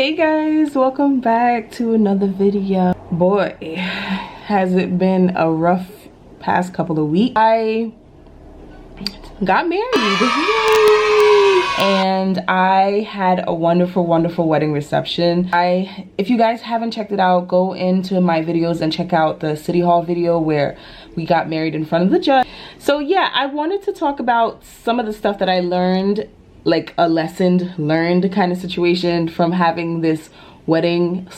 Hey guys, welcome back to another video. Boy, has it been a rough past couple of weeks. I got married. Yay! And I had a wonderful wedding reception. If you guys haven't checked it out, go into my videos and check out the City Hall video where we got married in front of the judge. So yeah, I wanted to talk about some of the stuff that I learned, like a lesson learned kind of situation from having this wedding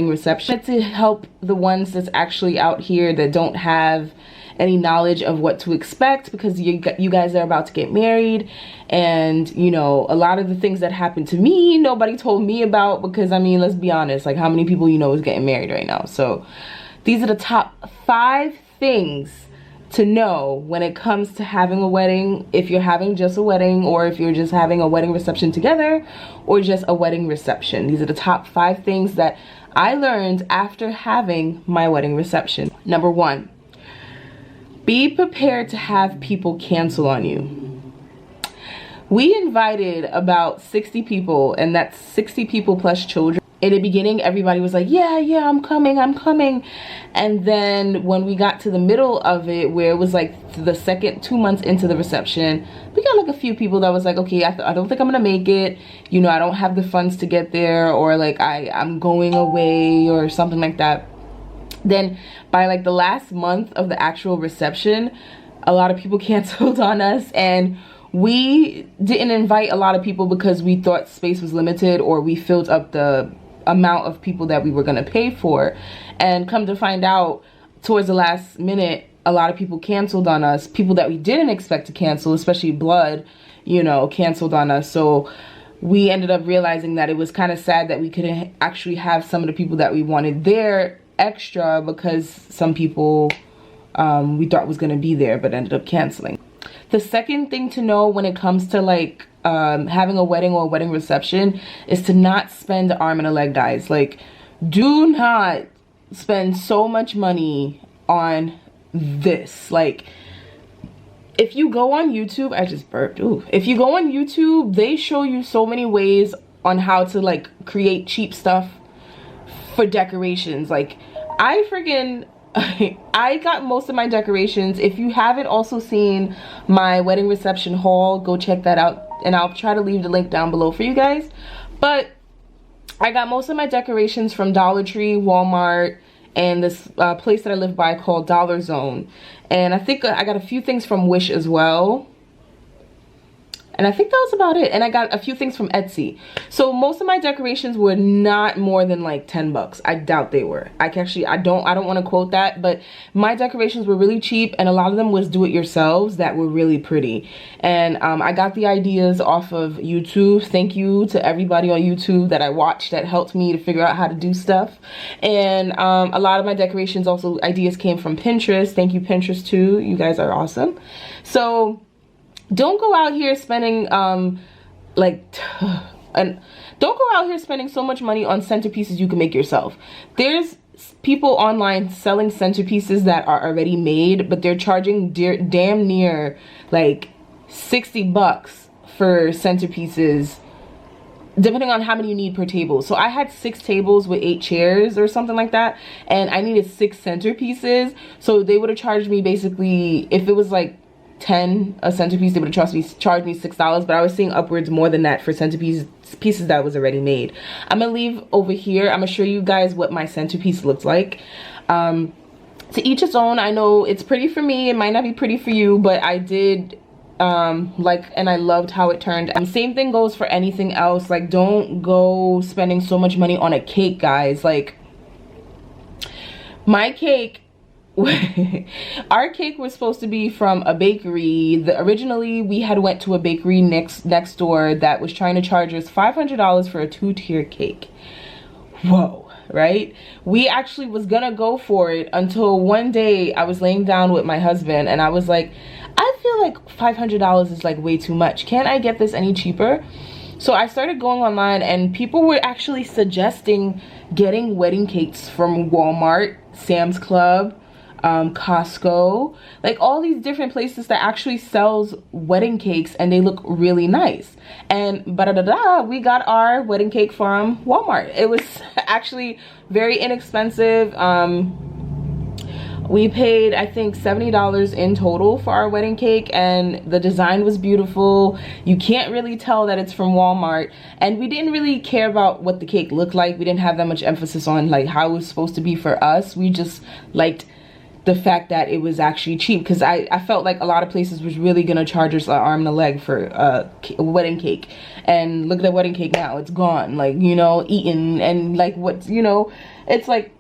reception, to help the ones that's actually out here that don't have any knowledge of what to expect, because you guys are about to get married. And you know, a lot of the things that happened to me nobody told me about, because I mean, let's be honest, like how many people you know is getting married right now? So these are the top 5 things to know when it comes to having a wedding, if you're having just a wedding, or if you're just having a wedding reception together, or just a wedding reception. These are the top 5 things that I learned after having my wedding reception. Number 1, be prepared to have people cancel on you. We invited about 60 people, and that's 60 people plus children. In the beginning, everybody was like, yeah, I'm coming. And then when we got to the middle of it, where it was like the second 2 months into the reception, we got like a few people that was like, okay, I don't think I'm gonna make it. You know, I don't have the funds to get there, or like I'm going away or something like that. Then by like the last month of the actual reception, a lot of people canceled on us, and we didn't invite a lot of people because we thought space was limited, or we filled up the amount of people that we were going to pay for. And come to find out, towards the last minute, a lot of people canceled on us. People that we didn't expect to cancel, especially blood, you know, canceled on us. So we ended up realizing that it was kind of sad that we couldn't actually have some of the people that we wanted there extra, because some people we thought was going to be there but ended up canceling. The second thing to know when it comes to like having a wedding or a wedding reception is to not spend arm and a leg, guys. Like, do not spend so much money on this. Like, if you go on YouTube, I just burped. Ooh. If you go on YouTube, they show you so many ways on how to like create cheap stuff for decorations. Like, I got most of my decorations. If you haven't also seen my wedding reception haul, go check that out, and I'll try to leave the link down below for you guys. But I got most of my decorations from Dollar Tree, Walmart, and this place that I live by called Dollar Zone. And I think I got a few things from Wish as well. And I think that was about it. And I got a few things from Etsy. So most of my decorations were not more than like 10 bucks. I doubt they were. I don't want to quote that, but my decorations were really cheap, and a lot of them was do-it-yourselves that were really pretty. And I got the ideas off of YouTube. Thank you to everybody on YouTube that I watched that helped me to figure out how to do stuff. And a lot of my decorations also ideas came from Pinterest. Thank you, Pinterest, too. You guys are awesome. So don't go out here spending don't go out here spending so much money on centerpieces you can make yourself. There's people online selling centerpieces that are already made, but they're charging damn near like 60 bucks for centerpieces, depending on how many you need per table. So I had 6 tables with 8 chairs or something like that, and I needed 6 centerpieces. So they would have charged me, basically, if it was like 10 a centerpiece, they would have charged me $6, but I was seeing upwards more than that for pieces that was already made. I'm gonna leave over here. I'm gonna show you guys what my centerpiece looks like. To each its own. I know it's pretty for me, it might not be pretty for you, but I did like, and I loved how it turned. Same thing goes for anything else. Like, don't go spending so much money on a cake, guys. Like, my cake, our cake was supposed to be from a bakery. Originally we had went to a bakery next door that was trying to charge us $500 for a 2-tier cake. Whoa, right? We actually was gonna go for it until one day I was laying down with my husband, and I was like, I feel like $500 is like way too much. Can't I get this any cheaper? So I started going online, and people were actually suggesting getting wedding cakes from Walmart, Sam's Club, Costco, like all these different places that actually sells wedding cakes, and they look really nice. And we got our wedding cake from Walmart. It was actually very inexpensive. We paid, I think, $70 in total for our wedding cake, and the design was beautiful. You can't really tell that it's from Walmart, and we didn't really care about what the cake looked like. We didn't have that much emphasis on like how it was supposed to be for us. We just liked the fact that it was actually cheap, because I felt like a lot of places was really gonna charge us an arm and a leg for a wedding cake. And look at the wedding cake now, it's gone, like, you know, eaten. And like, what, you know, it's like,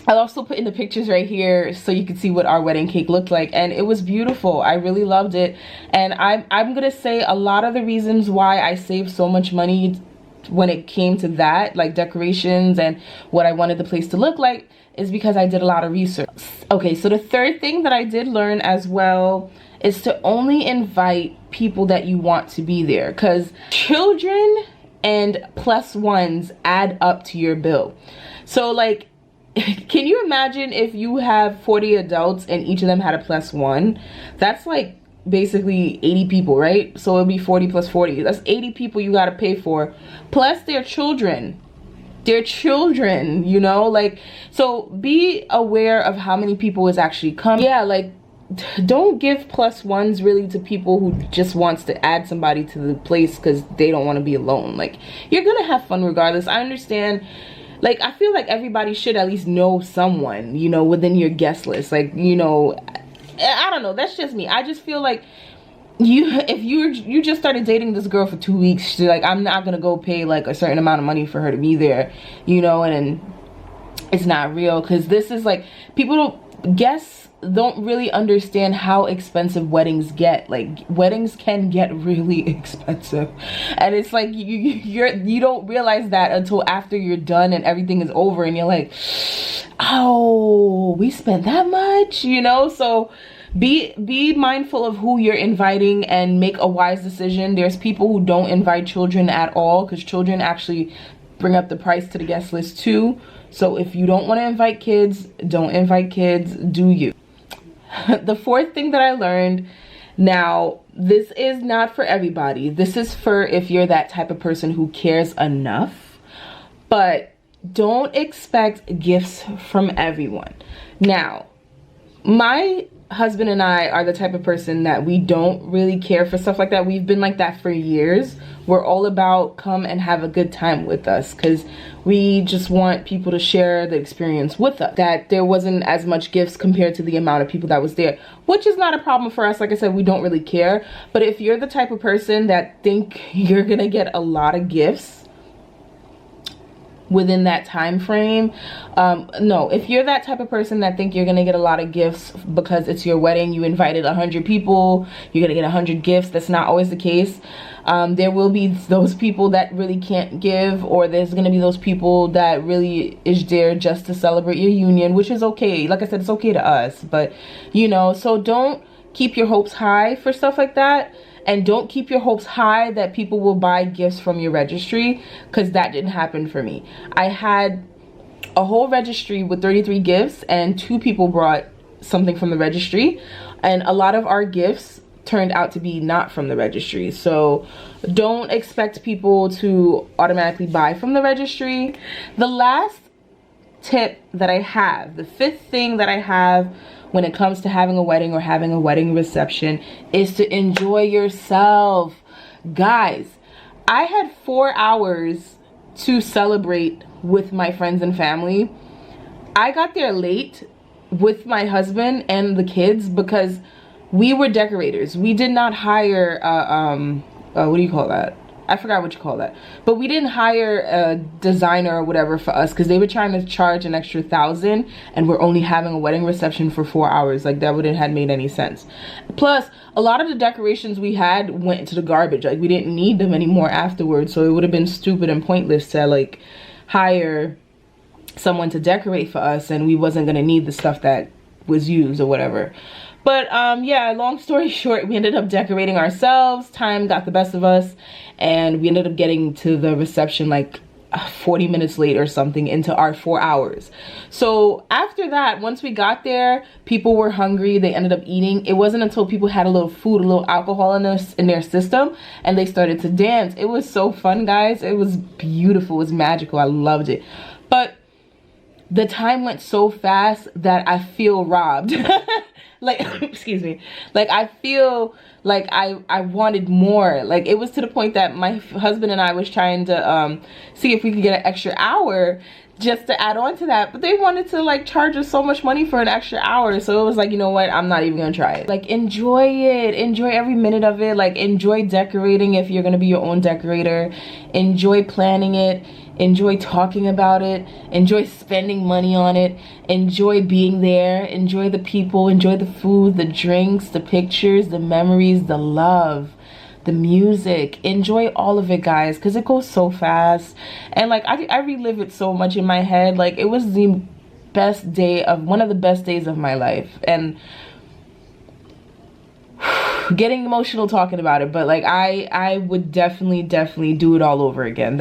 I'll also put in the pictures right here so you can see what our wedding cake looked like, and it was beautiful. I really loved it. And I'm gonna say a lot of the reasons why I saved so much money when it came to that, like decorations and what I wanted the place to look like, is because I did a lot of research. Okay, so the third thing that I did learn as well is to only invite people that you want to be there, because children and plus ones add up to your bill. So like, can you imagine if you have 40 adults and each of them had a plus one? That's like basically 80 people, right? So it'll be 40 plus 40. That's 80 people you got to pay for, plus their children. Their children, you know, like, so be aware of how many people is actually coming. Yeah, like, don't give plus ones really to people who just wants to add somebody to the place because they don't want to be alone. Like, you're gonna have fun regardless. I understand. Like, I feel like everybody should at least know someone, you know, within your guest list. Like, you know, I don't know. That's just me. I just feel like if you just started dating this girl for 2 weeks, she's like, I'm not going to go pay like a certain amount of money for her to be there, you know, and it's not real. Because this is like, guests don't really understand how expensive weddings get. Like, weddings can get really expensive, and it's like you don't realize that until after you're done and everything is over, and you're like, oh, we spent that much, you know. So be mindful of who you're inviting and make a wise decision. There's people who don't invite children at all, because children actually bring up the price to the guest list too. So if you don't want to invite kids, don't invite kids. Do you? The fourth thing that I learned, now this is not for everybody. This is for if you're that type of person who cares enough, but don't expect gifts from everyone. Now, my husband and I are the type of person that we don't really care for stuff like that. We've been like that for years. We're all about come and have a good time with us, because we just want people to share the experience with us. That there wasn't as much gifts compared to the amount of people that was there, which is not a problem for us. Like I said, we don't really care. But if you're the type of person that think you're gonna get a lot of gifts within that time frame, no, if you're that type of person that think you're gonna get a lot of gifts because it's your wedding, you invited 100 people, you're gonna get 100 gifts. That's not always the case. There will be those people that really can't give, or there's gonna be those people that really is there just to celebrate your union, which is okay. Like I said, it's okay to us, but you know, so don't keep your hopes high for stuff like that. And don't keep your hopes high that people will buy gifts from your registry, because that didn't happen for me. I had a whole registry with 33 gifts, and 2 people brought something from the registry, and a lot of our gifts turned out to be not from the registry. So don't expect people to automatically buy from the registry. The last tip that I have, the 5th thing that I have when it comes to having a wedding or having a wedding reception, is to enjoy yourself. Guys, I had 4 hours to celebrate with my friends and family. I got there late with my husband and the kids because we were decorators. We did not hire what do you call that? I forgot what you call that. But we didn't hire a designer or whatever for us, because they were trying to charge an extra $1,000, and we're only having a wedding reception for 4 hours. Like, that wouldn't have made any sense. Plus, a lot of the decorations we had went into the garbage. Like, we didn't need them anymore afterwards, so it would have been stupid and pointless to like hire someone to decorate for us, and we wasn't gonna need the stuff that was used or whatever. But yeah, long story short, we ended up decorating ourselves. Time got the best of us, and we ended up getting to the reception like 40 minutes late or something into our 4 hours. So after that, once we got there, people were hungry, they ended up eating. It wasn't until people had a little food, a little alcohol in their system, and they started to dance. It was so fun, guys. It was beautiful, it was magical, I loved it. But the time went so fast that I feel robbed. Like, excuse me, like I feel like I wanted more. Like, it was to the point that my husband and I was trying to see if we could get an extra hour just to add on to that, but they wanted to like charge us so much money for an extra hour. So it was like, you know what, I'm not even gonna try it. Like, enjoy it, enjoy every minute of it. Like, enjoy decorating if you're gonna be your own decorator, enjoy planning it, enjoy talking about it, enjoy spending money on it, enjoy being there, enjoy the people, enjoy the food, the drinks, the pictures, the memories, the love, the music. Enjoy all of it, guys, because it goes so fast. And like, I relive it so much in my head. Like, it was the best day of, one of the best days of my life. And getting emotional talking about it, but like I would definitely do it all over again.